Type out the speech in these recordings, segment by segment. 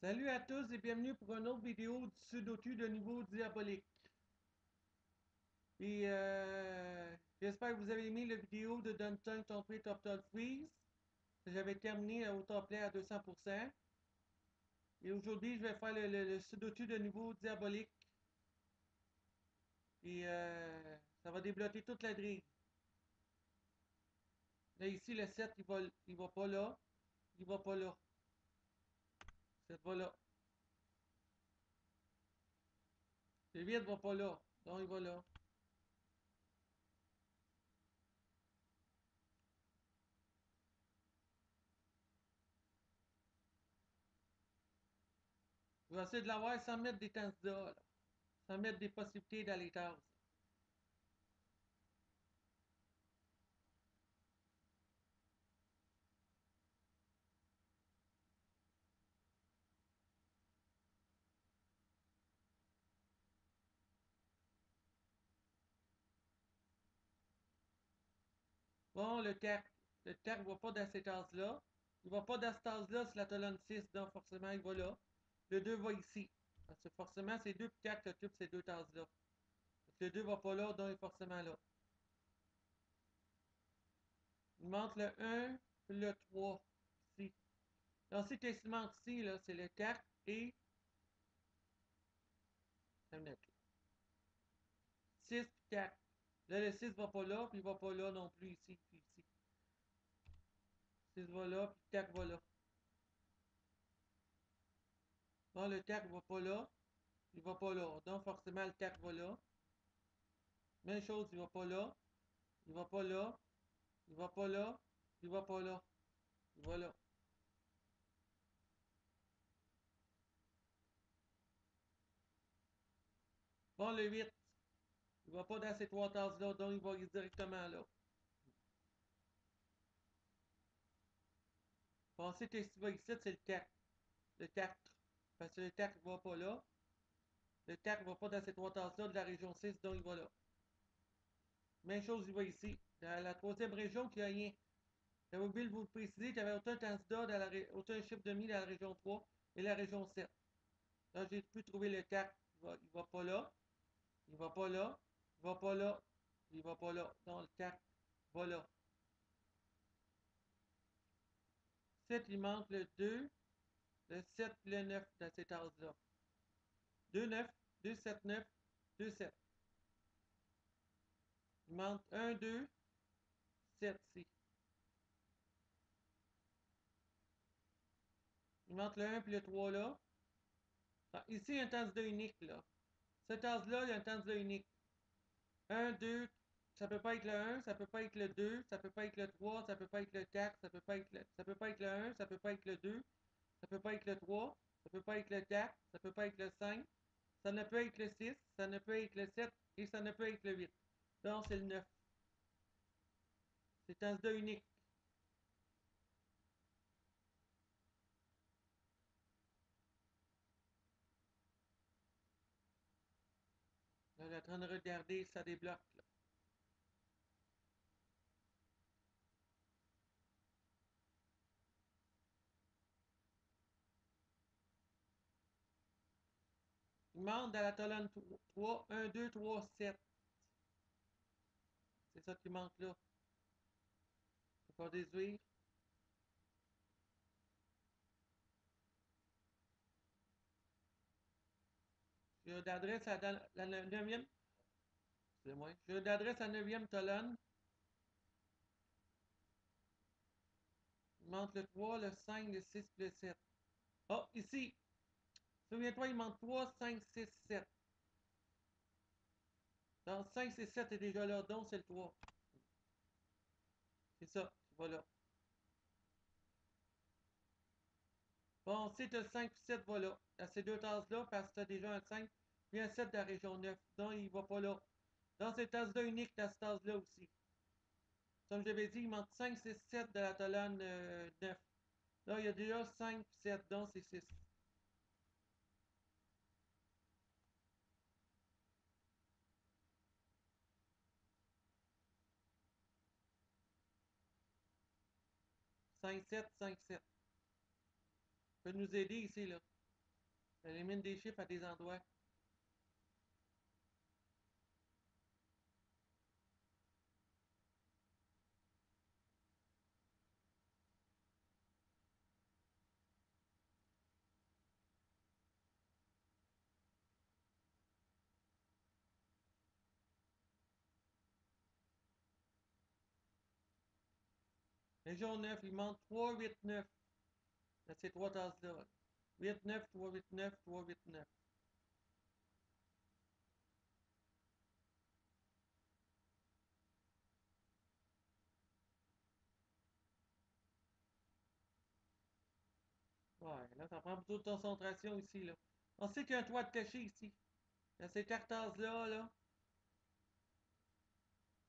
Salut à tous et bienvenue pour une autre vidéo du Sudoku de niveau diabolique. Et j'espère que vous avez aimé la vidéo de Dungeon Template Top Freeze. J'avais terminé au template à 200%. Et aujourd'hui, je vais faire le Sudoku de niveau diabolique. Et ça va débloquer toute la grille. Là, ici, le 7, il va pas là. Il va pas là. 7 va là. Le 8 va pas là. Donc, il va là. Je vais essayer de l'avoir sans mettre des candidats, là. Sans mettre des possibilités dans les cases. Bon, le TEC. Le TEC ne va pas dans cette case-là. Il ne va pas dans cette case-là si la colonne 6, donc forcément, il va là. Le 2 va ici. Parce que forcément, c'est 2 et 4 qui occupent ces deux cases-là. Le 2 ne va pas là, donc il est forcément là. Il manque le 1 et le 3 ici. Donc, si tu manque ici, c'est le 4 et la minute, 6 et 4. Là, le 6 ne va pas là, puis il ne va pas là non plus ici, puis ici. 6 va là, puis 4 va là. Bon, le 4 ne va pas là, il ne va pas là. Donc, forcément, le 4 va là. Même chose, il va pas là, il va pas là, il va pas là, il va pas là, il va là. 'Bon, le 8, il va pas dans ces trois cases-là, donc il va directement là. Pensez que ce qui va ici, c'est le 4. Le 4. Parce que le 4 ne va pas là. Le 4 ne va pas dans ces trois cases-là de la région 6, donc il va là. Même chose, il va ici. Dans la troisième région, il n'y a rien. J'avais oublié de vous le préciser, il y avait autant candidat, autant chiffre de mis dans la région 3 et la région 7. Là, j'ai pu trouver le 4. Il va pas là. Il va pas là. Il va pas là. Il va pas là. Donc, le 4 va là. 7, il manque le 2, le 7 et le 9 dans cette case-là. 2, 9, 2, 7, 9, 2, 7. Il manque 1, 2, 7 ici. Il manque le 1 puis le 3 là. Ah, ici, il y a un candidat unique, là. Cette case-là, il y a un candidat unique. 1, 2, ça peut pas être le 1, ça peut pas être le 2, ça peut pas être le 3, ça peut pas être le 4, ça peut pas être le 1, ça peut pas être le 2, ça peut pas être le 3, ça peut pas être le 4, ça peut pas être le 5, ça ne peut être le 6, ça ne peut être le 7 et ça ne peut être le 8. Donc, c'est le 9. C'est un candidat unique. Là, je suis en train de regarder, ça débloque, là. Il manque dans la colonne 3, 1, 2, 3, 7. C'est ça qui manque là. Je peux pas déduire. J'ai d'adresse à la 9e. Excusez-moi. J'ai d'adresse à la 9e colonne. Il manque le 3, le 5, le 6 et le 7. Oh, ici. Souviens-toi, il manque 3, 5, 6, 7. Donc 5, 6, 7 est déjà là, donc c'est le 3. C'est ça, tu vas là. Bon, si tu as 5 et 7, va là. À ces deux tasses-là, parce que tu as déjà un 5 puis un 7 de la région 9. Donc il ne va pas là. Dans ces tasses-là uniques, tu as cette tasse-là aussi. Comme je l'avais dit, il manque 5, 6, 7 de la colonne 9. Là, il y a déjà 5 et 7, donc c'est 6. 5, 7, 5, 7. Peut nous aider ici, là. J'élimine des chiffres à des endroits. Région 9, il manque 3, 8, 9. Dans ces trois tasses-là. 8, 9, 3, 8, 9, 3, 8, 9. Ouais, là, ça prend beaucoup de concentration ici, là. On sait qu'il y a un toit de caché ici. Dans ces quatre tasses-là, là,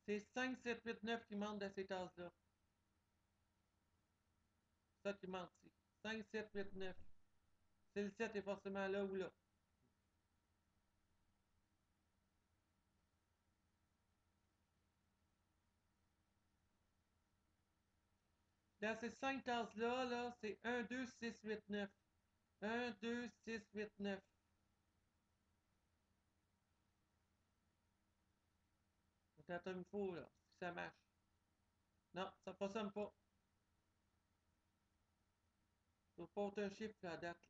c'est 5, 7, 8, 9 qui manquent dans ces tasses-là. C'est ça qui manque ici. 5, 7, 8, 9. C'est le 7 est forcément là ou là. Dans ces 5 tasses-là, là, c'est 1, 2, 6, 8, 9. 1, 2, 6, 8, 9. Attends comme il faut, là, si ça marche. Non, ça ne fonctionne pas. Il faut pas autre chiffre à la date, là.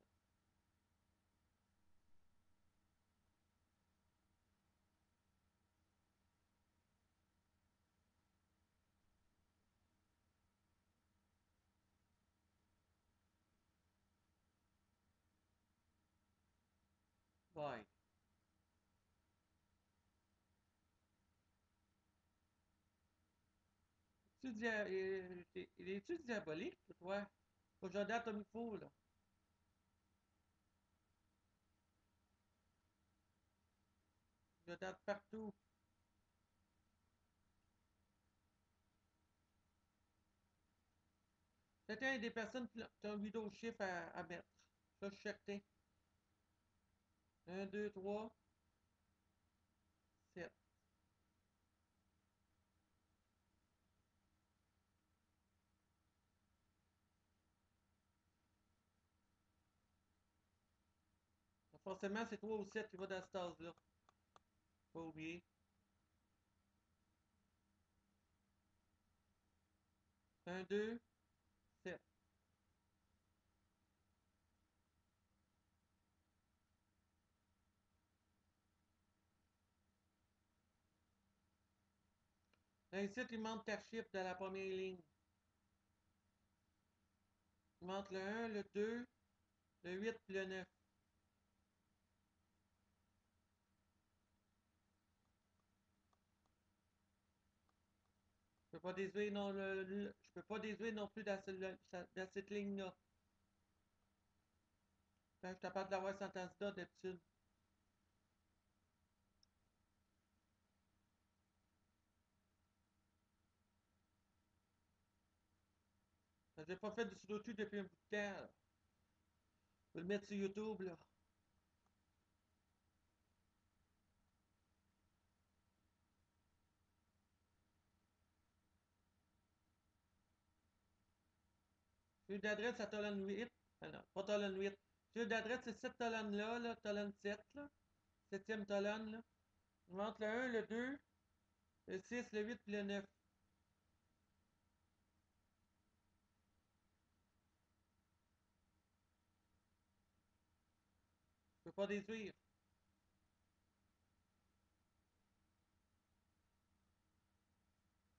Ouais. Il est-tu diabolique, toi? Faut que je date comme il faut, là. Je date partout. C'était des personnes qui ont eu d'autres chiffres à mettre. Ça, je suis certain. 1, 2, 3, 7. Forcément, c'est 3 ou 7 qui va dans ce tasse-là. Pas oublier. 1, 2, 7. Là, ici, il manque ta chiffre dans la première ligne. Il manque le 1, le 2, le 8 et le 9. Je peux pas déduire non, je peux pas déduire non plus dans cette ligne-là. Quand je suis capable d'avoir cette sentence-là d'habitude. Je n'ai pas fait du sudoku depuis un bout de temps, là. Je vais le mettre sur YouTube, là. Jeu d'adresse à Tolon 8. Ah non, pas Tolon 8. Jeu d'adresse, c'est cette Tolon-là, là, Tolon 7, là. Septième Tolon, là. Je montre le 1, le 2, le 6, le 8 et le 9. Je peux pas déduire.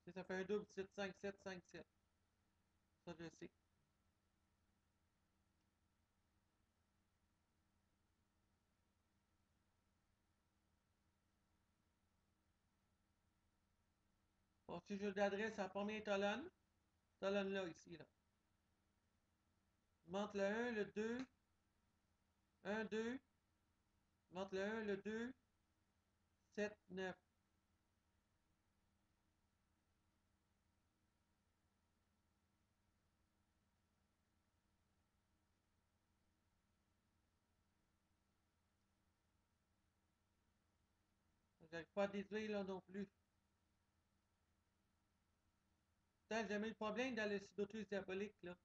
Si ça fait un double 7, 5, 7, 5, 7. Ça, je sais. Bon, si jeu d'adresse à combien Tolon? Tolon-là, ici, là. Je montre le 1, le 2, 1, 2. Je montre le 1, le 2, 7, 9. J'arrive pas à déduire, là, non plus. Putain, j'ai jamais eu le problème dans le sudoku diabolique, là.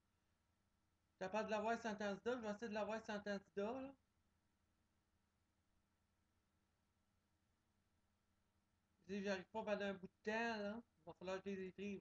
T'as pas de l'avoir sentence d'A, je vais essayer de l'avoir sentence d'A, là. Si j'arrive pas pendant un bout de temps, là, il va falloir que je les écrive.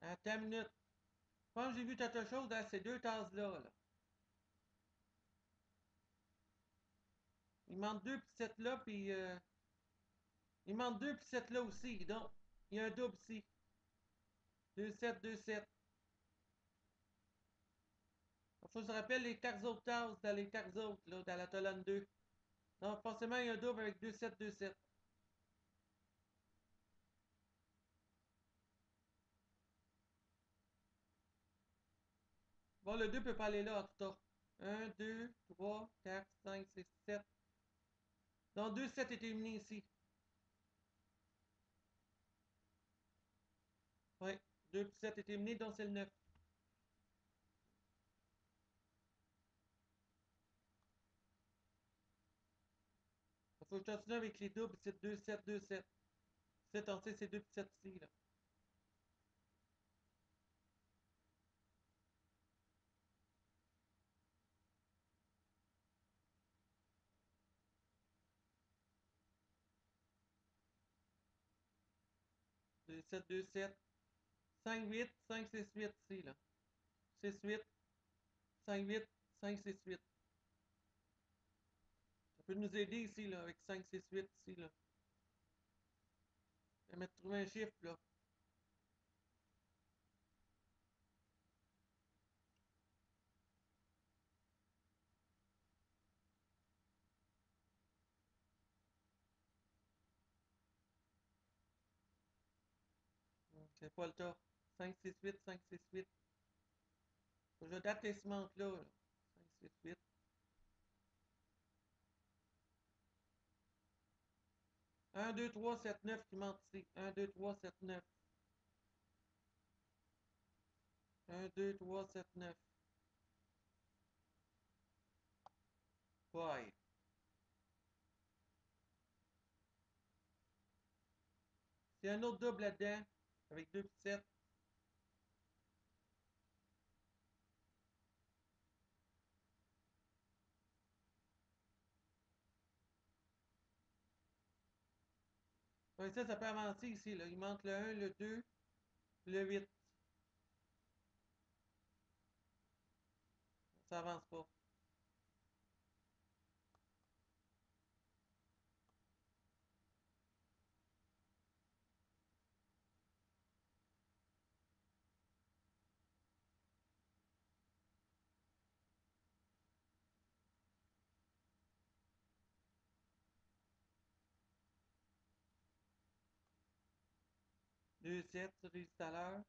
Attends une minute. Je pense que j'ai vu quelque chose dans ces deux tasses-là. Là. Il manque deux petites là, puis il manque deux petites là aussi. Donc, il y a un double ici. 2-7, 2-7. Il faut que je rappelle les 4 autres tasses dans les 4 autres, là, dans la colonne 2. Donc, forcément, il y a un double avec 2-7, 2-7. Bon, le 2 peut pas aller là, en tout cas. 1, 2, 3, 4, 5, 6, 7. Donc, 2-7 est éliminé ici. Oui, 2 puis 7 est éliminé, donc c'est le 9. Il faut que je continue avec les doubles, c'est 2, 7, 2, 7. 7 en c'est 2 puis 7 ici, là. Deux 7, 2, 7. 5, 8, 5, 6, 8 ici, là. 6, 8, 5, 8, 5, 6, 8. Ça peut nous aider ici, là, avec 5, 6, 8 ici, là. On va mettre trouver un chiffre, là. C'est pas le cas. 5, 6, 8, 5, 6, 8. Faut que je date les semences là, là. 5, 6, 8. 1, 2, 3, 7, 9 qui manque ici. 1, 2, 3, 7, 9. 1, 2, 3, 7, 9. Ouais. C'est un autre double là-dedans, avec 2 petits 7. Ouais, ça peut avancer ici, là. Il manque le 1, le 2, le 8. Ça avance pas. 2, 7, ça j'ai dit tout à l'heure.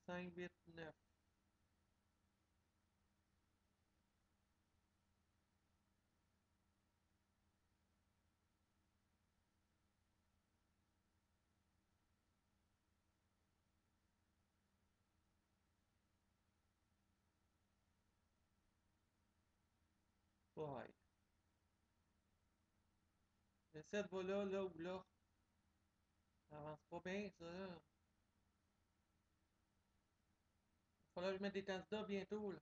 5, 8, 9. Ouais. Le 7 va là, là ou là. Ça avance pas bien, ça. Il va falloir que je mette des candidats bientôt, là.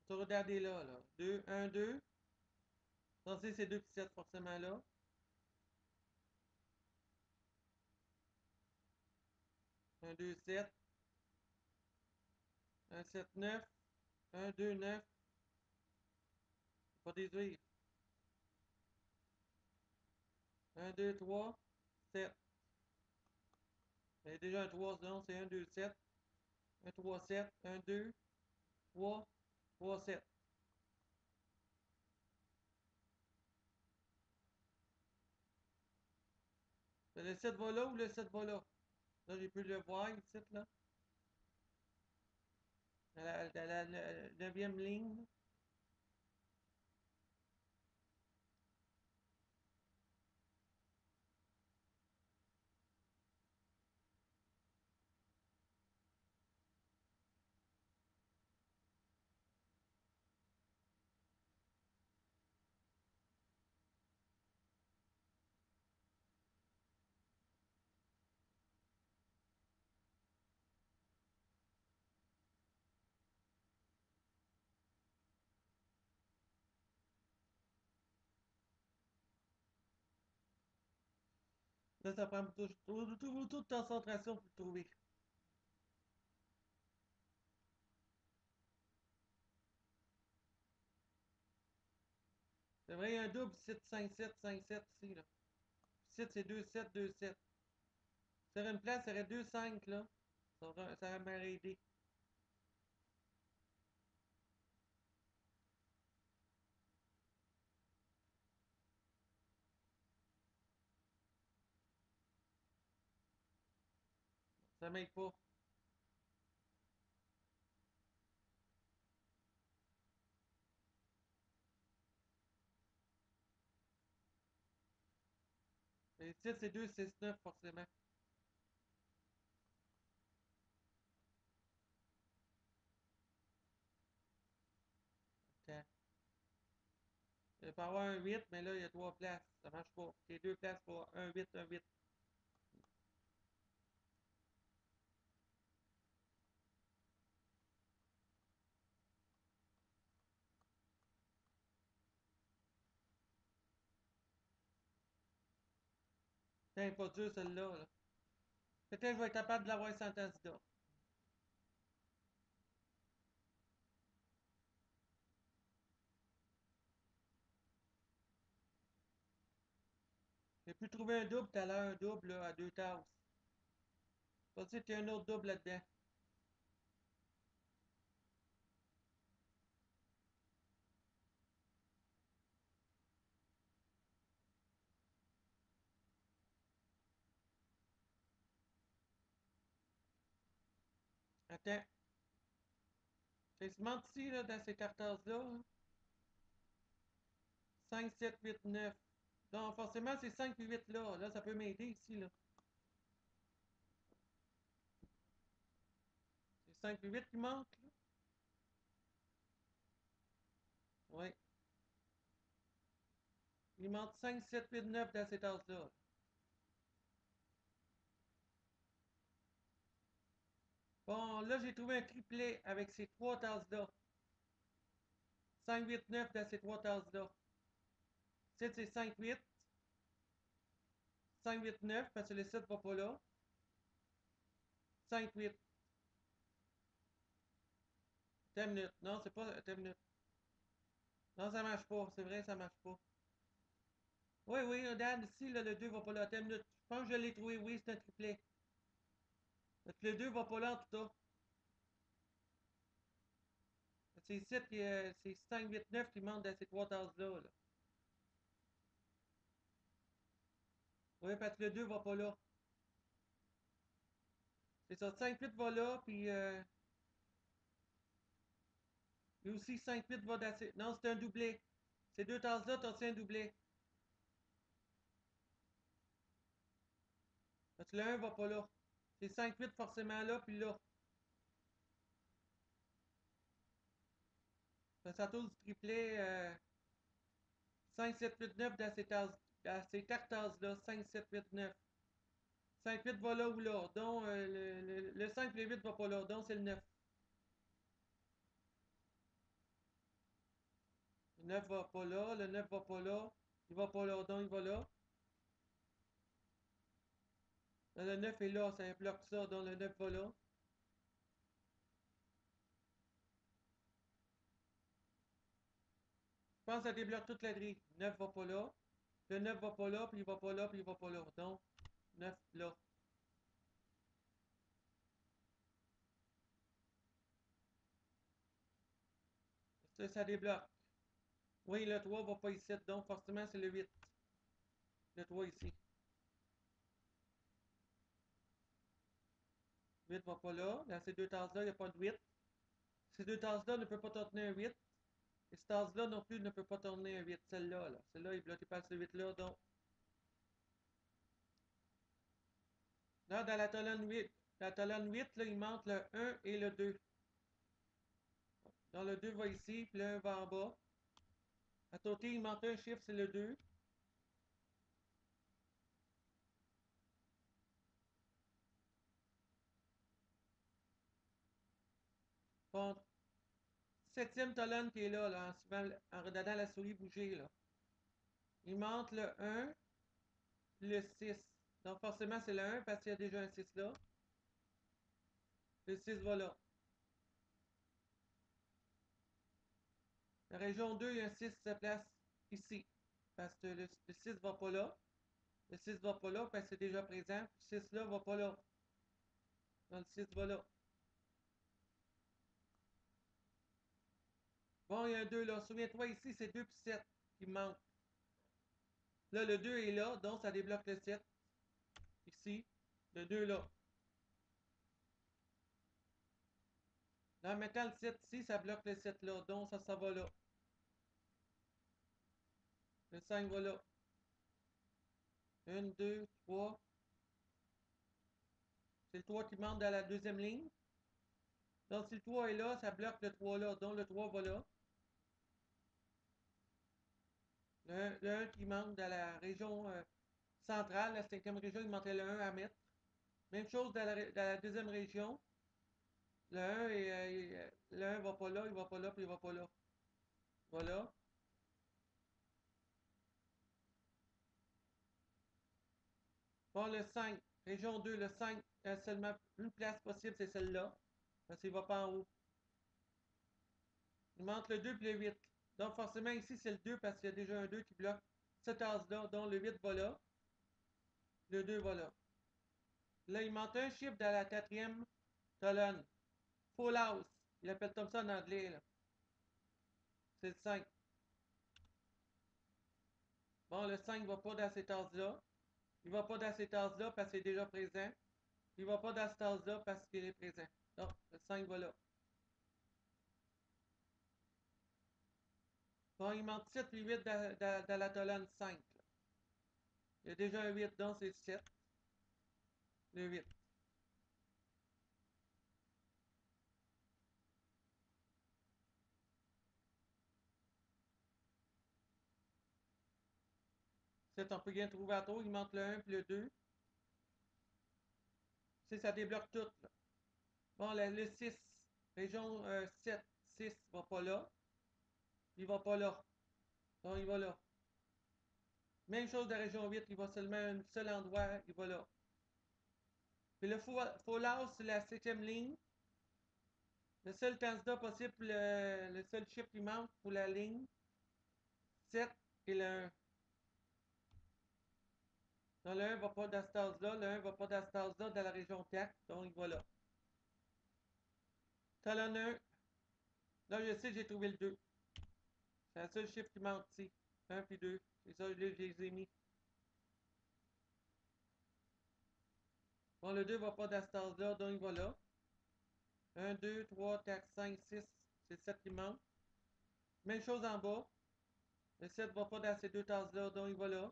Tu regarder là, là. 2, 1, 2. Censé, c'est 2 petits 7 forcément là. 1, 2, 7. 1, 7, 9. 1, 2, 9. Pas déduire. 1, 2, 3, 7. Il y a déjà un 3, non, c'est 1, 2, 7. 1, 3, 7. 1, 2, 3, 3, 7. Le 7 va là ou le 7 va là? Là, j'ai pu le voir ici, là. À la 9e ligne. Là, ça prend beaucoup de concentration pour le trouver. C'est vrai, il y a un double 7, 5, 7, 5, 7 ici, là. 7, c'est 2, 7, 2, 7. Sur une place, ça aurait 2, 5, là. Ça aurait m'aider. Ça m'aide pas. Les 7, c'est 2, 6, 9, forcément. Attends. Il peut y avoir un 8, mais là, il y a 3 places. Ça marche pas. Il y a 2 places pour un 8, un 8. C'est pas dur, celle-là, là. Peut-être que je vais être capable de l'avoir sans candidat. J'ai pu trouver un double tout à l'heure, un double là, à 2 tasses. Pas dire qu'il y a un autre double là-dedans. Attends. C'est ce ici, là, dans ces cartons-là. 5, 7, 8, 9. Donc, forcément, c'est 5 et 8 là. Là, ça peut m'aider ici, là. C'est 5 et 8 qui manquent, là. Oui. Il manque 5, 7, 8, 9 dans ces tasses-là. Bon, là, j'ai trouvé un triplet avec ces 3 tasses-là. 5, 8, 9 dans ces 3 tasses-là. C'est 5, 8. 5, 8, 9, parce que le 7 va pas là. 5, 8. T'as une minute. Non, c'est pas. T'as une minute. Non, ça marche pas. C'est vrai, ça marche pas. Oui, oui, regarde, ici, là, le 2 va pas là. T'as une minute. Je pense que je l'ai trouvé. Oui, c'est un triplet. Le 2 va pas là, en tout cas. C'est 7, c'est 5, 8, 9 qui manquent dans ces 3 tasses-là. Là. Oui, parce que le 2 va pas là. C'est ça, 5, 8 va là, puis et aussi 5, 8 va dans ces... Non, c'est un doublé. Ces deux tasses-là, t'as aussi un doublé. Parce que le 1 va pas là. C'est 5, 8 forcément là, puis là. Ça tourne du triplet 5, 7, 8, 9 dans ces tasses, dans ces 4 tasses-là. 5, 7, 8, 9. 5, 8 va là ou là. Donc, le 5 et le 8 va pas là. Donc, c'est le 9. Le 9 va pas là. Le 9 va pas là. Il va pas là. Donc, il va là. Le 9 est là. Ça bloque ça. Donc, le 9 va là. Je pense que ça débloque toute la grille. 9 va pas là. Le 9 va pas là, puis il va pas là, puis il va pas là. Donc, 9 là. Ça débloque. Oui, le 3 va pas ici, donc forcément c'est le 8. Le 3 ici. 8 va pas là. Dans ces deux tasses-là, il n'y a pas de 8. Ces deux tasses-là ne peuvent pas tourner un 8. Et cette tasse-là non plus ne peut pas tourner un 8. Celle-là, là. Celle-là est bloquée par ce 8-là, donc. Là, dans la colonne 8, là, il manque le 1 et le 2. Donc, le 2 va ici, puis le 1 va en bas. À côté, il manque un chiffre, c'est le 2. Bon, septième colonne qui est là, en regardant la souris bouger, là. Il manque le 1, le 6. Donc, forcément, c'est le 1 parce qu'il y a déjà un 6 là. Le 6 va là. La région 2, il y a un 6 qui se place ici. Parce que le 6 va pas là. Le 6 va pas là parce que c'est déjà présent. Le 6 là va pas là. Donc, le 6 va là. Bon, il y a un 2 là. Souviens-toi, ici, c'est 2 puis 7 qui manquent. Là, le 2 est là, donc ça débloque le 7. Ici, le 2 là. Là, en mettant le 7 ici, ça bloque le 7 là, donc ça va là. Le 5 va là. 1, 2, 3. C'est le 3 qui manque dans la deuxième ligne. Donc, si le 3 est là, ça bloque le 3 là, donc le 3 va là. Le 1 qui manque dans la région centrale, la cinquième région, il manquait le 1 à mettre. Même chose dans la deuxième région. Le 1, le 1 va pas là, il va pas là, puis il va pas là. Voilà. Bon, le 5, région 2, le 5, il y a seulement une place possible, c'est celle-là. Parce qu'il ne va pas en haut. Il manque le 2 puis le 8. Donc, forcément, ici, c'est le 2 parce qu'il y a déjà un 2 qui bloque cette tasse-là. Donc, le 8 va là. Le 2 va là. Là, il manque un chiffre dans la quatrième colonne. Full house. Il appelle comme ça en anglais, là. C'est le 5. Bon, le 5 ne va pas dans ces tasses-là. Il ne va pas dans ces tasses-là parce qu'il est déjà présent. Il ne va pas dans cette tasse-là parce qu'il est présent. Donc, le 5 va là. Bon, il manque 7 et 8 dans la colonne 5. Là. Il y a déjà un 8, donc c'est 7. Le 8. 7, on peut bien trouver à tour. Il manque le 1 puis le 2. C'est ça débloque tout. Là. Bon, le 6. Région 7. 6 va pas là. Il va pas là. Donc, il va là. Même chose de la région 8. Il va seulement à un seul endroit. Il va là. Puis le full house, c'est la septième ligne. Le seul candidat possible, le seul chiffre qui manque pour la ligne, 7 et le 1. Donc, le 1 va pas dans cette tasse-là, le 1 va pas dans cette tasse-là, dans la région 4, donc il va là. Colonne 1, là je sais, j'ai trouvé le 2. C'est le seul chiffre qui manque ici. 1 puis 2. C'est ça, je les ai mis. Bon, le 2 va pas dans cette tasse-là, donc il va là. 1, 2, 3, 4, 5, 6. C'est le 7 qui manque. Même chose en bas. Le 7 va pas dans ces deux tasses-là, donc il va là.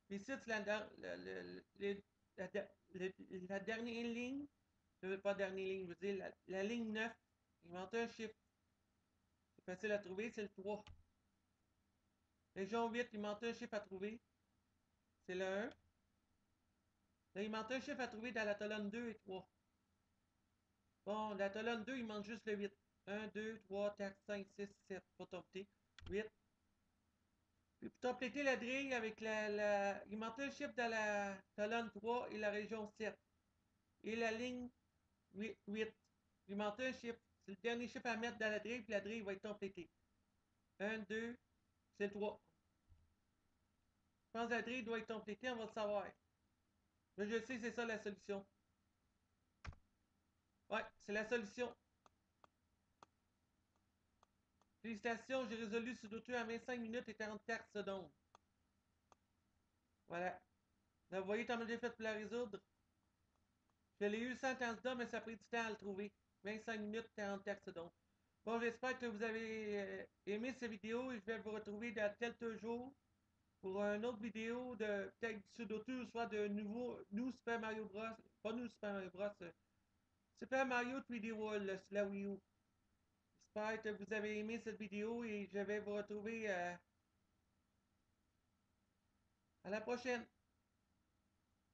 Puis ici, c'est la dernière ligne. Je veux pas dernière ligne, je veux dire la ligne 9. Il manque un chiffre. C'est facile à trouver, c'est le 3. Région 8, il manque un chiffre à trouver. C'est le 1. Là, il manque un chiffre à trouver dans la colonne 2 et 3. Bon, la colonne 2, il manque juste le 8. 1, 2, 3, 4, 5, 6, 7. Pas compléter. 8. Puis pour compléter la grille avec il manque un chiffre dans la colonne 3 et la région 7. Et la ligne 8. Il manque un chiffre. C'est le dernier chiffre à mettre dans la grille, puis la grille va être complétée. 1, 2, c'est le 3. Quand Adrien doit être complété, on va le savoir. Mais je sais, c'est ça la solution. Ouais, c'est la solution. Félicitations, j'ai résolu Sudoku en 25 minutes et 44 secondes. Voilà. Là, vous voyez comment j'ai fait pour la résoudre? Je l'ai eu sans candidat, mais ça a pris du temps à le trouver. 25 minutes, 44 secondes. Bon, j'espère que vous avez aimé cette vidéo et je vais vous retrouver dans quelques jours pour une autre vidéo de peut-être du Sudoku, soit de nouveau New Super Mario Bros. Pas New Super Mario Bros. Super Mario 3D World, la Wii U. J'espère que vous avez aimé cette vidéo et je vais vous retrouver à la prochaine.